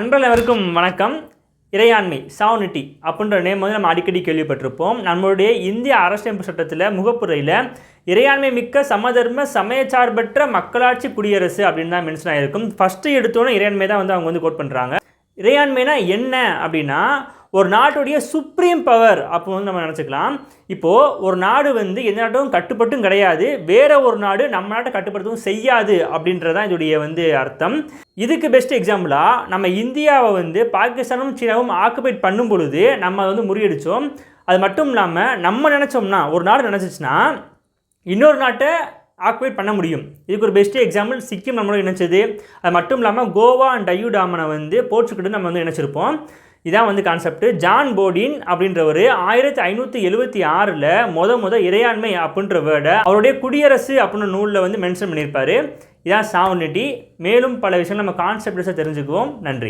நண்பர்கள் அனைவருக்கும் வணக்கம். இறையாண்மை சாவனிட்டி அப்படின்ற நேம் வந்து நம்ம அடிக்கடி கேள்விப்பட்டிருப்போம். நம்மளுடைய இந்திய அரசியலமைப்பு சட்டத்தில் முகப்புரையில் இறையாண்மை மிக்க சமதர்ம சமயச்சார்பற்ற மக்களாட்சி குடியரசு அப்படின்னு தான் மென்ஷன் ஆகிருக்கும். ஃபஸ்ட்டு எடுத்தோன்னே இறையாண்மை தான் வந்து அவங்க வந்து கோட் பண்ணுறாங்க. இறையாண்மைனா என்ன அப்படின்னா ஒரு நாட்டுடைய சுப்ரீம் பவர் அப்போ வந்து நம்ம நினச்சிக்கலாம். இப்போது ஒரு நாடு வந்து எந்த நாட்டும் கட்டுப்பட்டும் கிடையாது, வேறு ஒரு நாடு நம்ம நாட்டை கட்டுப்படுத்தவும் செய்யாது அப்படின்றதான் இதோடைய வந்து அர்த்தம். இதுக்கு பெஸ்ட் எக்ஸாம்பிளாக நம்ம இந்தியாவை வந்து பாகிஸ்தானும் சீனாவும் ஆக்குபைட் பண்ணும் பொழுது நம்ம அதை வந்து முறியடித்தோம். அது மட்டும் இல்லாமல் நம்ம நினச்சோம்னா ஒரு நாடு நினச்சிச்சின்னா இன்னொரு நாட்டை ஆக்குபைட் பண்ண முடியும். இதுக்கு ஒரு பெஸ்ட் எக்ஸாம்பிள் சிக்கிம் நம்மளோட இணைச்சது. அது மட்டும் இல்லாமல் கோவா அண்ட் டையூ டாமனை வந்து போர்ச்சுகல் நம்ம வந்து இணைச்சிருப்போம். இதான் வந்து கான்செப்ட். ஜான் போடின் அப்படின்றவர் 1576 இறையாண்மை அப்படின்ற வேர்டை அவருடைய குடியரசு அப்படின்ற நூலில் வந்து மென்ஷன் பண்ணியிருப்பார். இதான் சாவனிட்டி. மேலும் பல விஷயங்கள் நம்ம கான்செப்ட்ஸை தெரிஞ்சுக்குவோம். நன்றி.